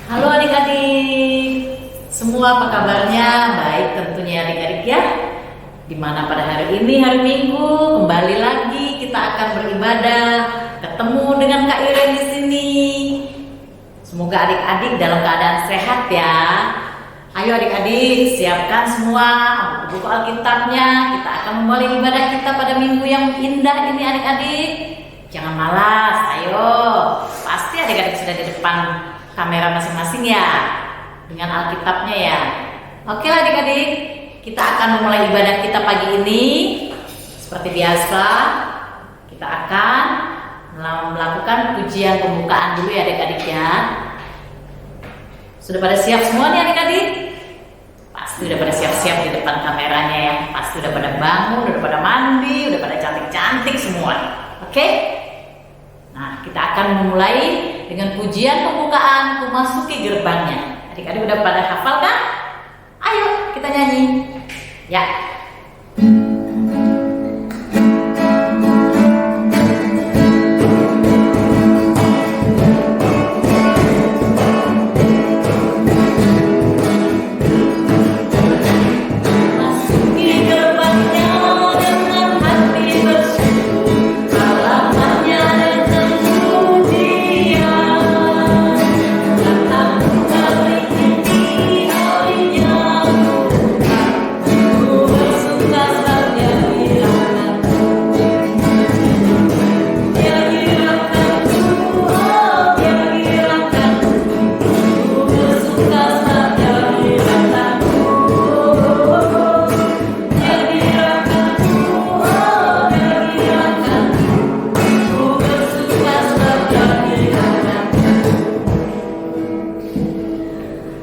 Halo adik-adik, semua apa kabarnya? Baik tentunya adik-adik ya. Dimana pada hari ini hari Minggu kembali lagi kita akan beribadah, ketemu dengan Kak Iren di sini. Semoga adik-adik dalam keadaan sehat ya. Ayo adik-adik siapkan semua buku Alkitabnya. Kita akan memulai ibadah kita pada minggu yang indah ini adik-adik. Jangan malas, ayo. Pasti adik-adik sudah di depan kamera masing-masing ya, dengan Alkitabnya ya. Oke lah adik-adik, kita akan memulai ibadah kita pagi ini. Seperti biasa, kita akan melakukan pujian pembukaan dulu ya adik-adik ya. Sudah pada siap semua nih adik-adik? Pasti udah pada siap-siap di depan kameranya ya. Pasti udah pada bangun, udah pada mandi, udah pada cantik-cantik semua. Oke? Nah, kita akan memulai dengan pujian pembukaan Memasuki Gerbangnya. Adik-adik udah pada hafal kan? Ayo kita nyanyi. Ya.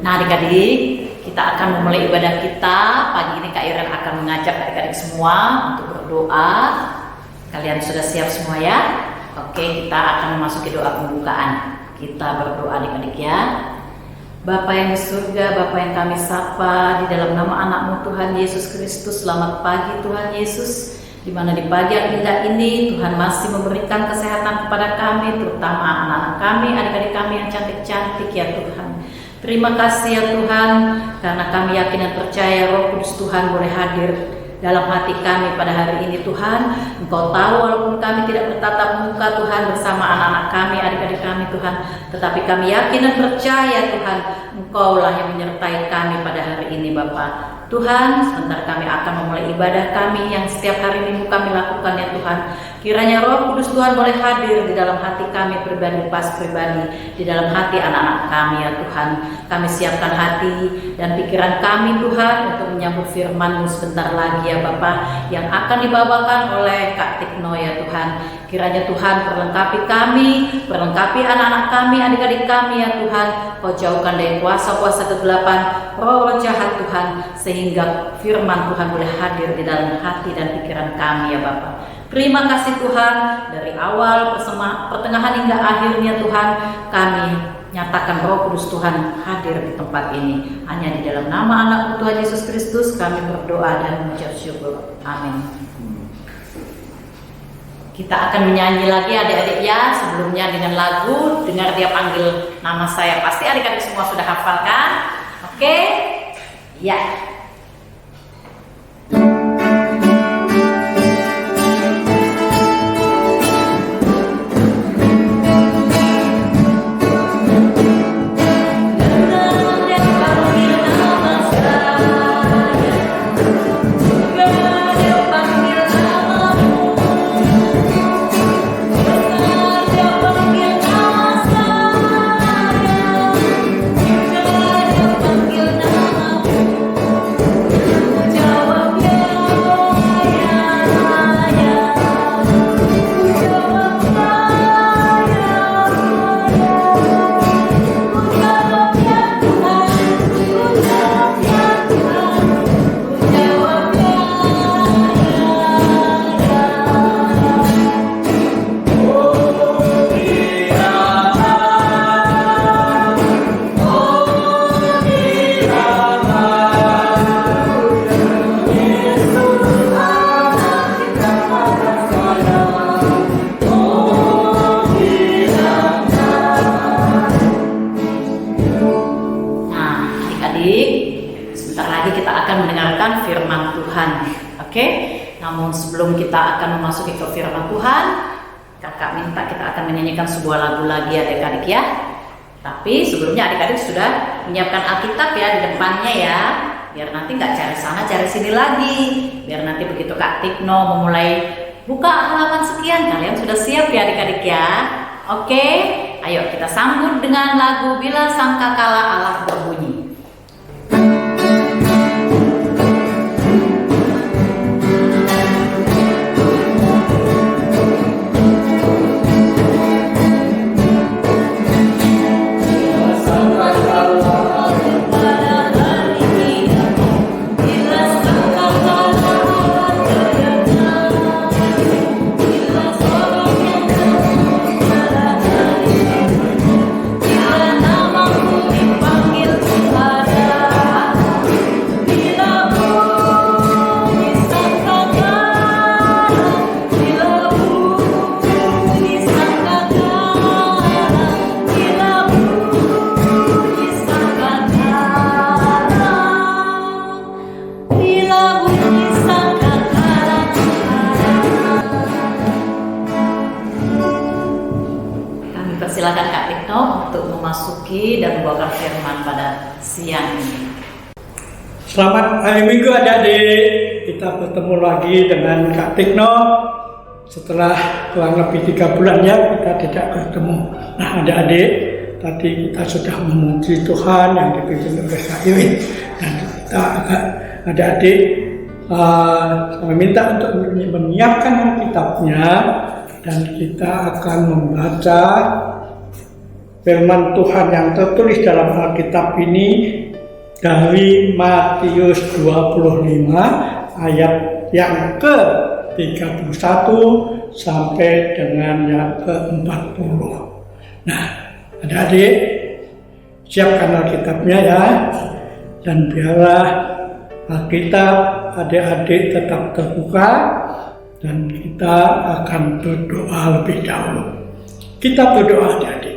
Nah adik-adik, kita akan memulai ibadah kita. Pagi ini Kak Iren akan mengajak adik-adik semua untuk berdoa. Kalian sudah siap semua ya? Oke, kita akan memasuki doa pembukaan. Kita berdoa adik-adik ya. Bapa yang di surga, Bapa yang kami sapa, di dalam nama anak-Mu Tuhan Yesus Kristus, selamat pagi Tuhan Yesus. Di mana di pagi yang indah ini Tuhan masih memberikan kesehatan kepada kami, terutama anak-anak kami, adik-adik kami yang cantik-cantik ya Tuhan. Terima kasih ya Tuhan, karena kami yakin dan percaya Roh Kudus Tuhan boleh hadir dalam hati kami pada hari ini Tuhan. Engkau tahu walaupun kami tidak bertatap muka Tuhan bersama anak-anak kami, adik-adik kami Tuhan, tetapi kami yakin dan percaya Tuhan, Engkaulah yang menyertai kami pada hari ini Bapa. Tuhan, sebentar kami akan memulai ibadah kami yang setiap hari Minggu kami lakukan ya Tuhan. Kiranya Roh Kudus Tuhan boleh hadir di dalam hati kami pribadi, di dalam hati anak-anak kami ya Tuhan. Kami siapkan hati dan pikiran kami Tuhan untuk menyambut firman-Mu sebentar lagi ya Bapa, yang akan dibawakan oleh Kak Tikno ya Tuhan. Kiranya Tuhan perlengkapi kami, perlengkapi anak-anak kami, adik-adik kami ya Tuhan. Kau jauhkan dari kuasa-kuasa kegelapan, roh jahat Tuhan, sehingga firman Tuhan boleh hadir di dalam hati dan pikiran kami ya Bapa. Terima kasih Tuhan, dari awal pertengahan hingga akhirnya Tuhan, kami nyatakan Roh Kudus Tuhan hadir di tempat ini. Hanya di dalam nama anak-Mu Tuhan Yesus Kristus kami berdoa dan mengucap syukur. Amin. Kita akan menyanyi lagi adik-adik ya, sebelumnya dengan lagu Dengar Dia Panggil Nama Saya. Pasti adik-adik semua sudah hafal kan? Oke? Ya. Panggil nama akan mendengarkan firman Tuhan. Oke? Namun sebelum kita akan memasuki ke firman Tuhan, kakak minta kita akan menyanyikan sebuah lagu lagi adik-adik ya. Tapi sebelumnya adik-adik sudah menyiapkan Alkitab ya di depannya ya. Biar nanti nggak cari sana cari sini lagi. Biar nanti begitu Kak Tikno memulai buka halaman sekian, kalian sudah siap ya adik-adik ya. Oke, ayo kita sambut dengan lagu Bila Sangkakala Allah Berbunyi. Silakan Kak Tikno untuk memasuki dan membawakan firman pada siang ini. Selamat hari Minggu adik-adik. Kita bertemu lagi dengan Kak Tikno setelah kurang lebih 3 bulan ya kita tidak bertemu. Nah adik-adik, tadi kita sudah memuji Tuhan yang dipimpin oleh Kak Iwin. Dan kita adik-adik saya minta untuk menyiapkan Alkitabnya dan kita akan membaca firman Tuhan yang tertulis dalam Alkitab ini dari Matius 25 ayat yang ke-31 sampai dengan yang ke-40. Nah, adik-adik siapkan Alkitabnya ya, dan biarlah Alkitab adik-adik tetap terbuka dan kita akan berdoa lebih dahulu. Kita berdoa adik-adik.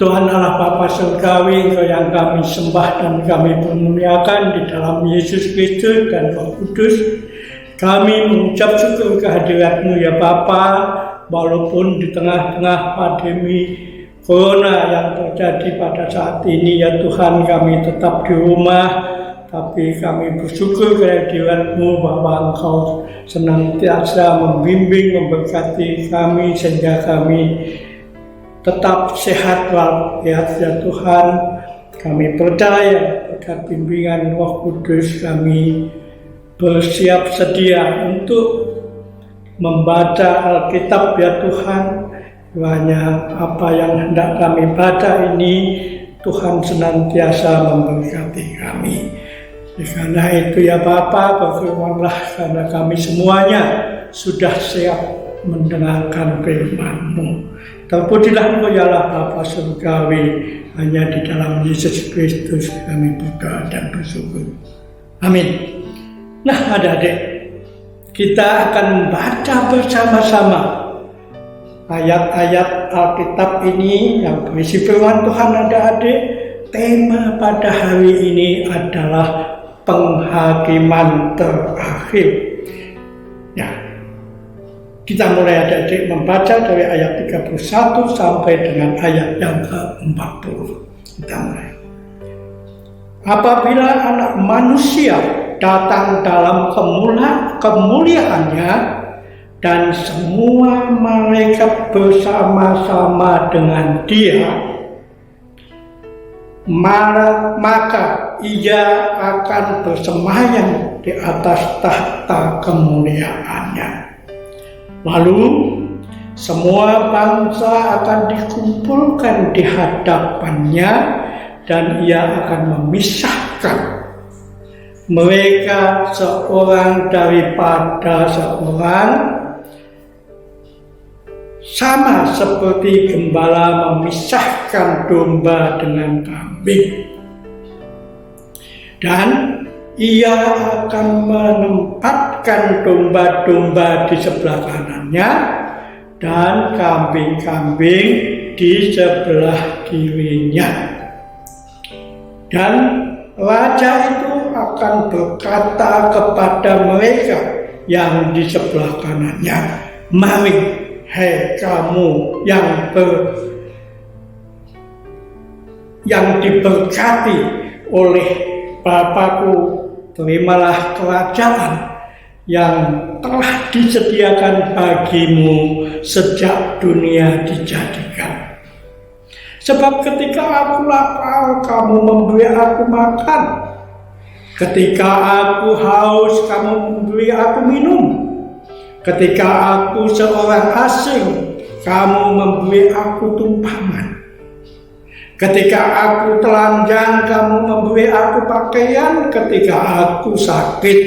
Tuhan Allah Bapa Surgawi, Engkau yang kami sembah dan kami memuliakan di dalam Yesus Kristus dan Roh Kudus. Kami mengucap syukur kehadirat-Mu ya Bapa, walaupun di tengah-tengah pandemi Corona yang terjadi pada saat ini ya Tuhan, kami tetap di rumah, tapi kami bersyukur kehadirat-Mu bahwa Engkau senantiasa membimbing, memberkati kami sehingga kami tetap sehat walafiat ya Tuhan. Kami percaya berkat bimbingan Roh Kudus kami bersiap sedia untuk membaca Alkitab ya Tuhan. Kiranya apa yang hendak kami baca ini Tuhan senantiasa memberkati kami. Karena itu ya Bapa, berfirmanlah karena kami semuanya sudah siap mendengarkan firman-Mu. Terpujilah Engkau ya Allah Bapa Surgawi, hanya di dalam Yesus Kristus kami berdoa dan bersyukur. Amin. Nah adik-adik, kita akan membaca bersama-sama ayat-ayat Alkitab ini yang berisi firman Tuhan adik-adik. Tema pada hari ini adalah penghakiman terakhir. Ya, kita mulai adik-adik membaca dari ayat 31 sampai dengan ayat yang ke-40. Kita mulai. Apabila anak manusia datang dalam kemuliaannya dan semua malaikat bersama-sama dengan dia, maka ia akan bersemayam di atas tahta kemuliaannya. Lalu semua bangsa akan dikumpulkan di hadapannya dan ia akan memisahkan mereka seorang daripada seorang, sama seperti gembala memisahkan domba dengan kambing. Dan ia akan menempatkan domba-domba di sebelah kanannya dan kambing-kambing di sebelah kirinya. Dan raja itu akan berkata kepada mereka yang di sebelah kanannya, "Mari, hai kamu yang diberkati oleh Bapakku, terimalah kerajaan yang telah disediakan bagimu sejak dunia dijadikan. Sebab ketika aku lapar, kamu memberi aku makan. Ketika aku haus, kamu memberi aku minum. Ketika aku seorang asing, kamu memberi aku tumpangan. Ketika aku telanjang, kamu memberi aku pakaian. Ketika aku sakit,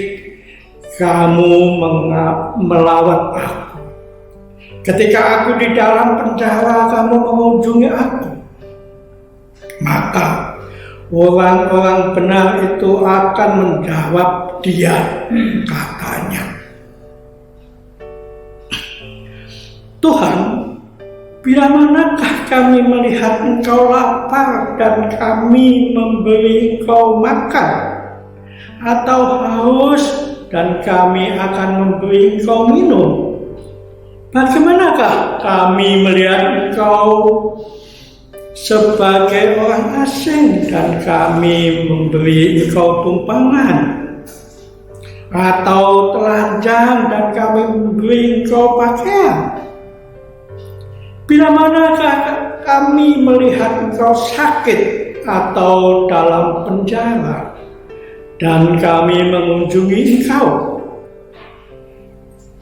kamu melawat aku. Ketika aku di dalam penjara, kamu mengunjungi aku." Maka orang-orang benar itu akan menjawab dia, katanya, "Tuhan, bila manakah kami melihat Engkau lapar dan kami memberi Engkau makan, atau haus dan kami akan memberi Engkau minum? Bagaimanakah kami melihat Engkau sebagai orang asing dan kami memberi Engkau tumpangan, atau telanjang dan kami memberi Engkau pakaian? Bila manakah kami melihat Engkau sakit atau dalam penjara dan kami mengunjungi Engkau?"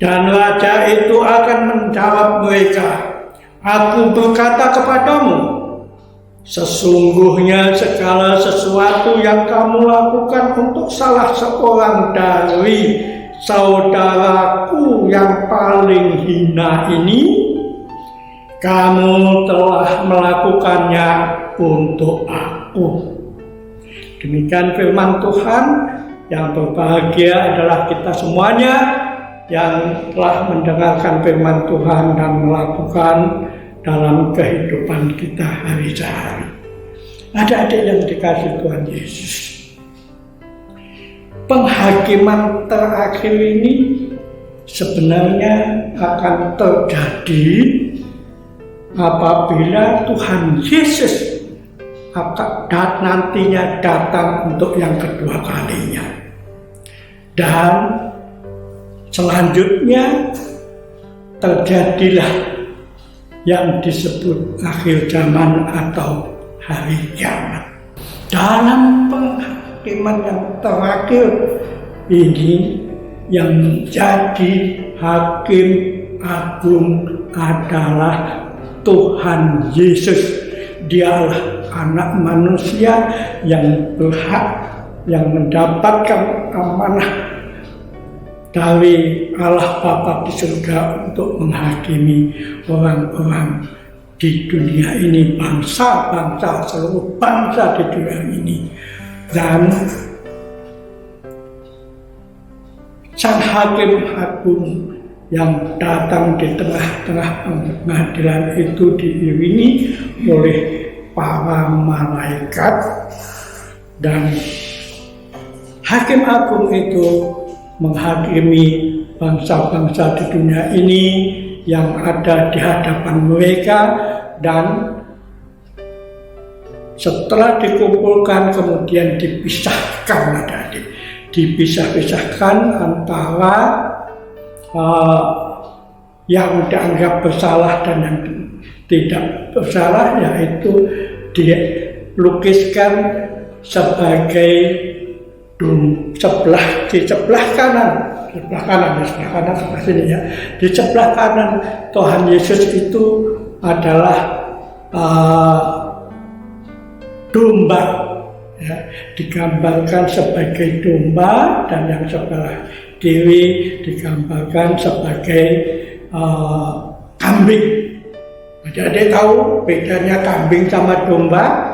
Dan raja itu akan menjawab mereka, "Aku berkata kepadamu, sesungguhnya segala sesuatu yang kamu lakukan untuk salah seorang dari saudaraku yang paling hina ini, kamu telah melakukannya untuk aku." Demikian firman Tuhan. Yang berbahagia adalah kita semuanya yang telah mendengarkan firman Tuhan dan melakukan dalam kehidupan kita hari sehari. Adik-adik yang dikasihi Tuhan Yesus, penghakiman terakhir ini sebenarnya akan terjadi apabila Tuhan Yesus akan nantinya datang untuk yang kedua kalinya. Dan selanjutnya terjadilah yang disebut akhir zaman atau hari kiamat. Dalam penghakiman yang terakhir ini, yang menjadi hakim agung adalah Tuhan Yesus. Dialah anak manusia yang berhak, yang mendapatkan amanah dari Allah Bapa di surga untuk menghakimi orang-orang di dunia ini, bangsa-bangsa, seluruh bangsa di dunia ini. Dan sang hakim agung yang datang di tengah-tengah pengadilan itu diiringi oleh para malaikat, dan hakim agung itu menghakimi bangsa-bangsa di dunia ini yang ada di hadapan mereka. Dan setelah dikumpulkan kemudian dipisahkan, adik-adik, dipisah-pisahkan antara yang dianggap bersalah dan yang tidak bersalah, yaitu dilukiskan sebagai di sebelah kanan sebelah sini ya. Di sebelah kanan Tuhan Yesus itu adalah domba, ya, digambarkan sebagai domba, dan yang sebelah kiri digambarkan sebagai kambing. Jadi tahu bedanya kambing sama domba?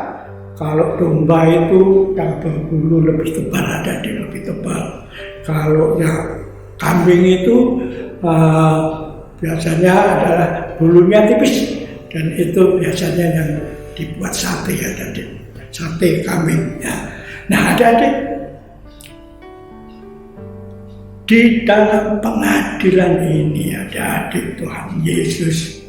Kalau domba itu yang berbulu lebih tebal, lebih tebal. Kalau yang kambing itu biasanya adalah bulunya tipis, dan itu biasanya yang dibuat sate, ya, sate kambing. Ya. Nah, adik-adik, di dalam pengadilan ini adik-adik, Tuhan Yesus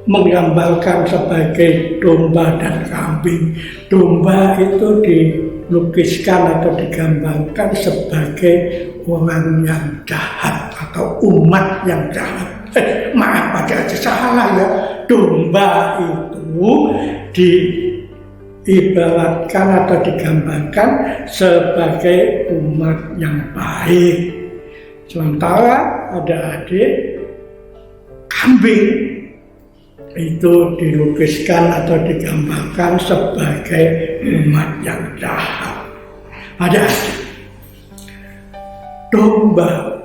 menggambarkan sebagai domba dan kambing. Domba itu dilukiskan atau digambarkan sebagai orang yang jahat atau umat yang jahat. Maaf adik-adik, salah ya. Domba itu diibaratkan atau digambarkan sebagai umat yang baik. Sementara adik-adik, kambing itu dilukiskan atau digambarkan sebagai umat yang jahat. Adik-adik, domba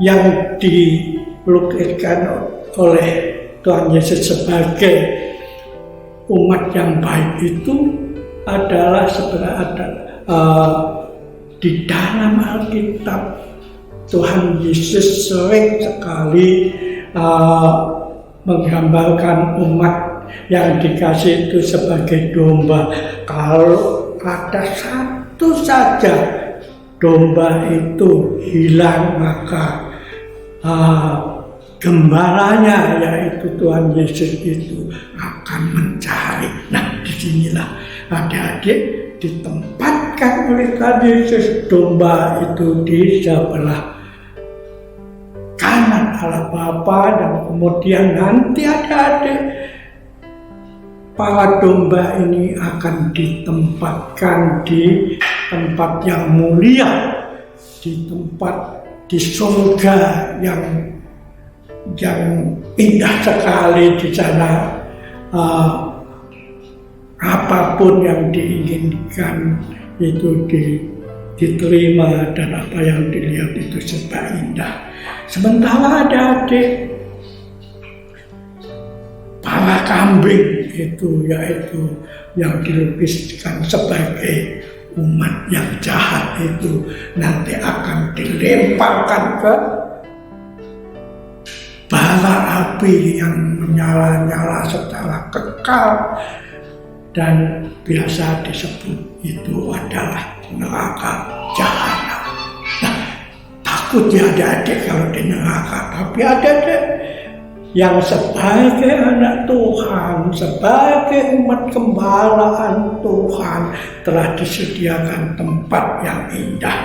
yang dilukiskan oleh Tuhan Yesus sebagai umat yang baik itu adalah sebenarnya di dalam Alkitab Tuhan Yesus sering sekali menggambarkan umat yang dikasih itu sebagai domba. Kalau ada satu saja domba itu hilang, maka gembalanya yaitu Tuhan Yesus itu akan mencari. Nah, disinilah adik-adik ditempatkan oleh Tuhan Yesus domba itu di sebelah kanan Allah Bapa, dan kemudian nanti adik-adik para domba ini akan ditempatkan di tempat yang mulia, di tempat di surga yang indah sekali. Di sana apapun yang diinginkan itu diterima, dan apa yang dilihat itu serba indah. Sementara adik-adik, para kambing itu yaitu yang dilukiskan sebagai umat yang jahat itu nanti akan dilemparkan ke bara api yang menyala-nyala secara kekal, dan biasa disebut itu adalah neraka jahanam. Nah, takut ya adik-adik kalau di neraka, tapi adik-adik yang sebagai anak Tuhan, sebagai umat gembalaan Tuhan, telah disediakan tempat yang indah.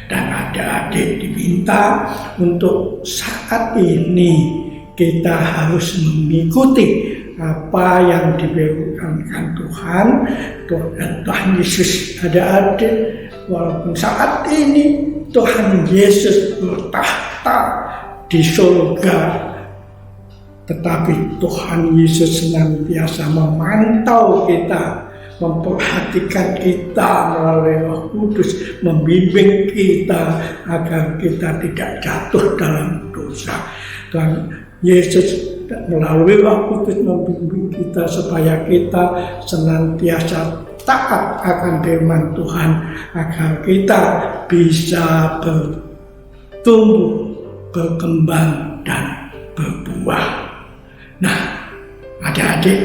Dan adik-adik diminta untuk saat ini kita harus mengikuti apa yang diberikan Tuhan dan Tuhan Yesus. Adik-adik, walaupun saat ini Tuhan Yesus bertahta di surga, tetapi Tuhan Yesus senantiasa memantau kita, memperhatikan kita melalui Roh Kudus, membimbing kita agar kita tidak jatuh dalam dosa. Tuhan Yesus melalui Roh Kudus membimbing kita supaya kita senantiasa taat akan firman Tuhan, agar kita bisa bertumbuh, berkembang, dan berbuah. Nah, adik-adik,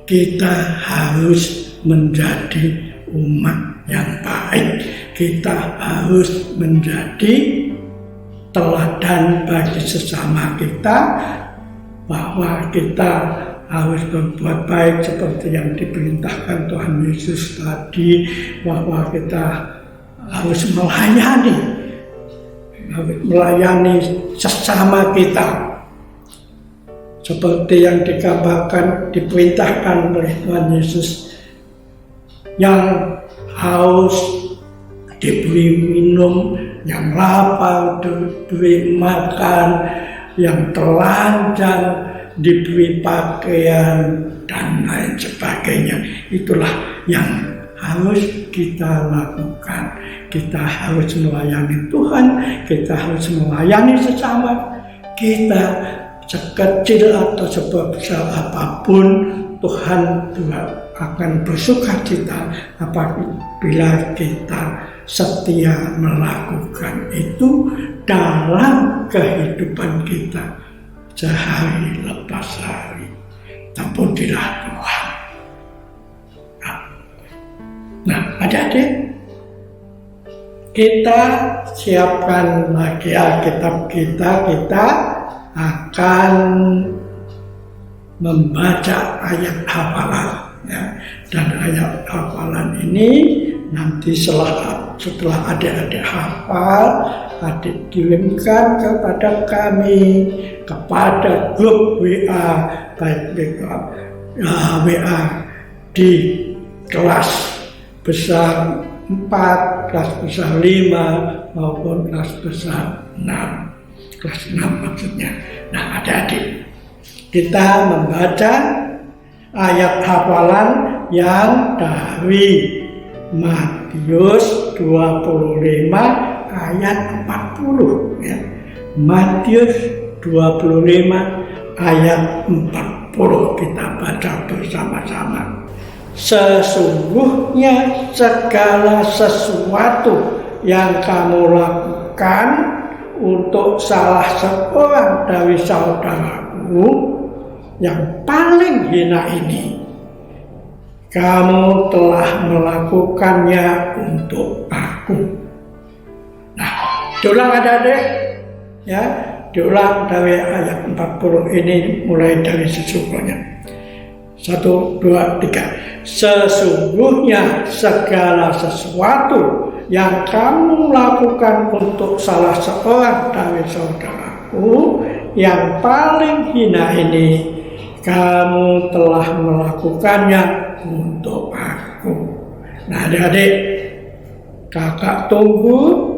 kita harus menjadi umat yang baik. Kita harus menjadi teladan bagi sesama kita, bahwa kita harus berbuat baik seperti yang diperintahkan Tuhan Yesus tadi, bahwa kita harus melayani sesama kita seperti yang diperintahkan oleh Tuhan Yesus. Yang haus diberi minum, yang lapar diberi makan, yang telanjang diberi pakaian, dan lain sebagainya. Itulah yang harus kita lakukan. Kita harus melayani Tuhan, kita harus melayani sesama kita. Sekecil atau sebesar apapun, Tuhan akan bersukacita apabila kita setia melakukan itu dalam kehidupan kita sehari lepas hari. ampunilah Tuhan. Nah, adik-adik, kita siapkan lagi Alkitab kita akan membaca ayat hafalan, ya. Dan ayat hafalan ini nanti setelah adik-adik hafal, adik kirimkan kepada kami, kepada grup WA, baik WA di kelas besar 4, kelas besar 5, maupun kelas besar 6. Kelas 6 maksudnya. Nah, adik-adik, kita membaca ayat hafalan yang dari Matius 25 ayat 40, ya. Matius 25 ayat 40 kita baca bersama-sama. Sesungguhnya segala sesuatu yang kamu lakukan untuk salah seorang dari saudaraku yang paling hina ini, kamu telah melakukannya untuk aku. Nah, diulang adik-adik, ya, diulang dari ayat 40 ini mulai dari sesungguhnya. 1, 2, 3. Sesungguhnya segala sesuatu yang kamu lakukan untuk salah seorang dari saudaraku yang paling hina ini, kamu telah melakukannya untuk aku. Nah, adik-adik, kakak tunggu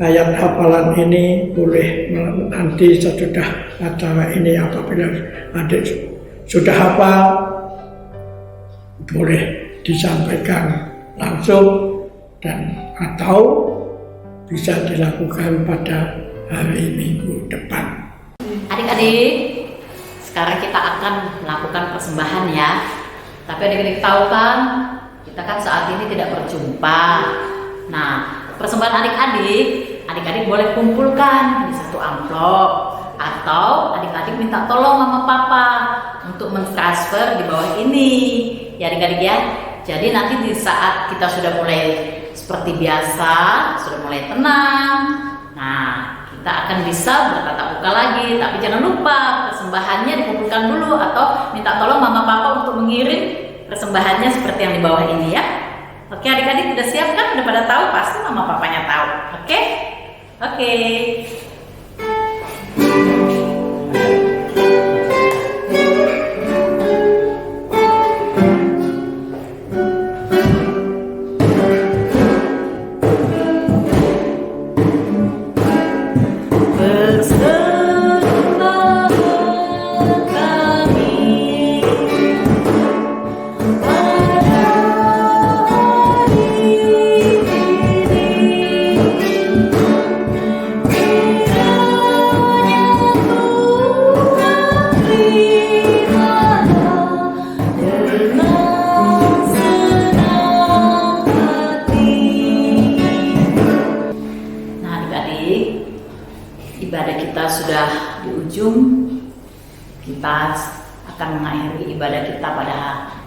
ayat hafalan ini. Boleh nanti sesudah acara ini, apabila adik sudah hafal, boleh disampaikan langsung dan atau bisa dilakukan pada hari Minggu depan. Adik-adik, sekarang kita akan melakukan persembahan, ya. Tapi adik-adik tahu kan, kita kan saat ini tidak berjumpa. Nah, persembahan adik-adik boleh kumpulkan di satu amplop, atau adik-adik minta tolong mama papa untuk mentransfer di bawah ini, ya adik-adik ya. Jadi nanti di saat kita sudah mulai seperti biasa, sudah mulai tenang, nah kita akan bisa bertatap muka lagi. Tapi jangan lupa persembahannya dikumpulkan dulu, atau minta tolong mama papa untuk mengirim persembahannya seperti yang di bawah ini, ya. Oke adik-adik, udah siap kan? Udah pada tahu? Pasti mama papanya tahu. Oke? Oke. Ibadah kita sudah di ujung. Kita akan mengakhiri ibadah kita pada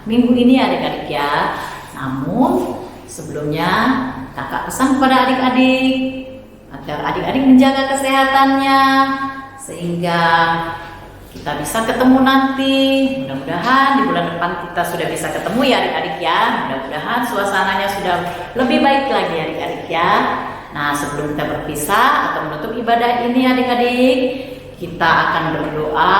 minggu ini, adik-adik ya. Namun sebelumnya kakak pesan kepada adik-adik agar adik-adik menjaga kesehatannya, sehingga kita bisa ketemu nanti. Mudah-mudahan di bulan depan kita sudah bisa ketemu, ya adik-adik ya. Mudah-mudahan suasananya sudah lebih baik lagi, adik-adik ya. Nah, sebelum kita berpisah atau menutup ibadah ini, adik-adik, kita akan berdoa.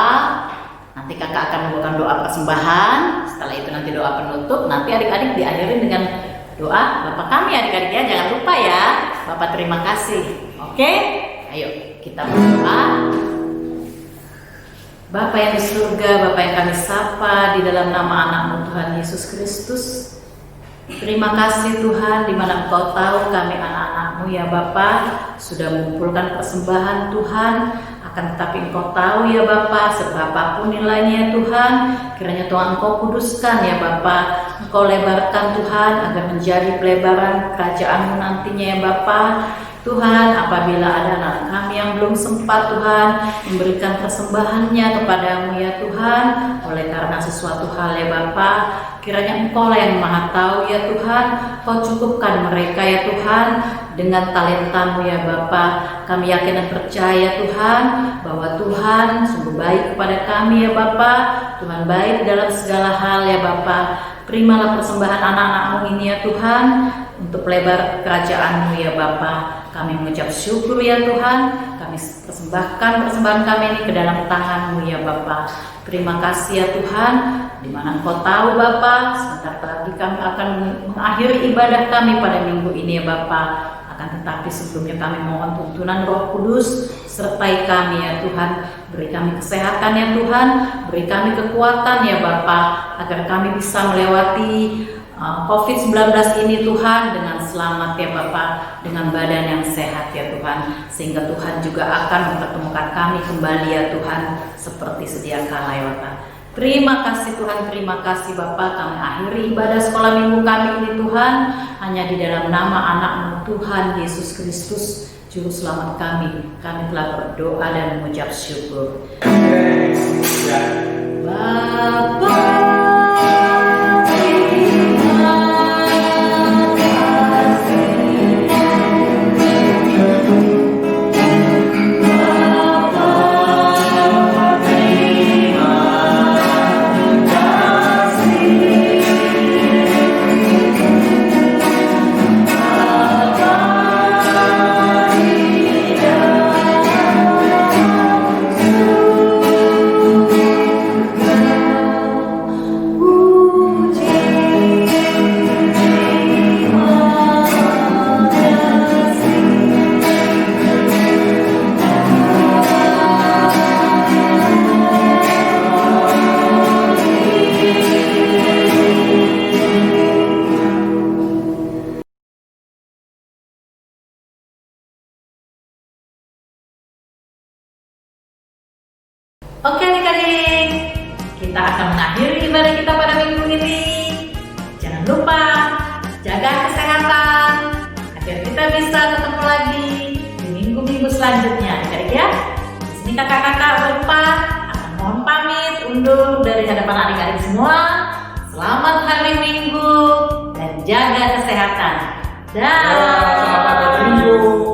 Nanti kakak akan membawakan doa persembahan. Setelah itu nanti doa penutup. Nanti adik-adik diakhiri dengan doa Bapa kami, adik-adik ya. Jangan lupa ya, Bapak terima kasih. Oke? Ayo kita berdoa. Bapa yang di surga, Bapa yang kami sapa di dalam nama anak-Mu Tuhan Yesus Kristus. Terima kasih Tuhan, di mana Engkau tahu kami anak-anak-Mu ya Bapa sudah mengumpulkan persembahan Tuhan. Akan tetapi Engkau tahu ya Bapa, seberapapun nilainya ya Tuhan, kiranya Tuhan Engkau kuduskan ya Bapa. Engkau lebarkan Tuhan agar menjadi pelebaran kerajaan-Mu nantinya ya Bapa. Tuhan, apabila ada anak kami yang belum sempat Tuhan memberikan persembahannya kepadamu ya Tuhan, oleh karena sesuatu hal ya Bapa, kiranya Engkau lah yang Maha tahu ya Tuhan, Kau cukupkan mereka ya Tuhan dengan talentamu ya Bapa. Kami yakin dan percaya Tuhan bahwa Tuhan sungguh baik kepada kami ya Bapa. Tuhan baik dalam segala hal ya Bapa. Terimalah persembahan anak-anak-Mu ini ya Tuhan untuk pelebar kerajaan-Mu ya Bapa. Kami mengucap syukur ya Tuhan. Kami persembahkan persembahan kami ini ke dalam tangan-Mu ya Bapa. Terima kasih ya Tuhan. Di mana Engkau tahu Bapa, sebentar lagi kami akan mengakhiri ibadah kami pada minggu ini ya Bapa. Akan tetapi sebelumnya kami mohon tuntunan Roh Kudus, sertai kami ya Tuhan. Beri kami kesehatan ya Tuhan, beri kami kekuatan ya Bapa, agar kami bisa melewati COVID-19 ini Tuhan dengan selamat ya Bapa, dengan badan yang sehat ya Tuhan, sehingga Tuhan juga akan mempertemukan kami kembali ya Tuhan seperti sedia kala ya Bapa. Terima kasih Tuhan, terima kasih Bapa. Kami akhiri ibadah sekolah minggu kami ini Tuhan hanya di dalam nama anak-Mu Tuhan Yesus Kristus Juru Selamat kami. Kami telah berdoa dan mengucap syukur. Bapa. Oke adik-adik, kita akan mengakhiri ibadah kita pada minggu ini. Jangan lupa jaga kesehatan agar kita bisa ketemu lagi di minggu-minggu selanjutnya, adik-adik ya. Di sini kakak-kakak berempat akan mohon pamit undur dari hadapan adik-adik semua. Selamat hari Minggu dan jaga kesehatan. Dah. Selamat hari Minggu.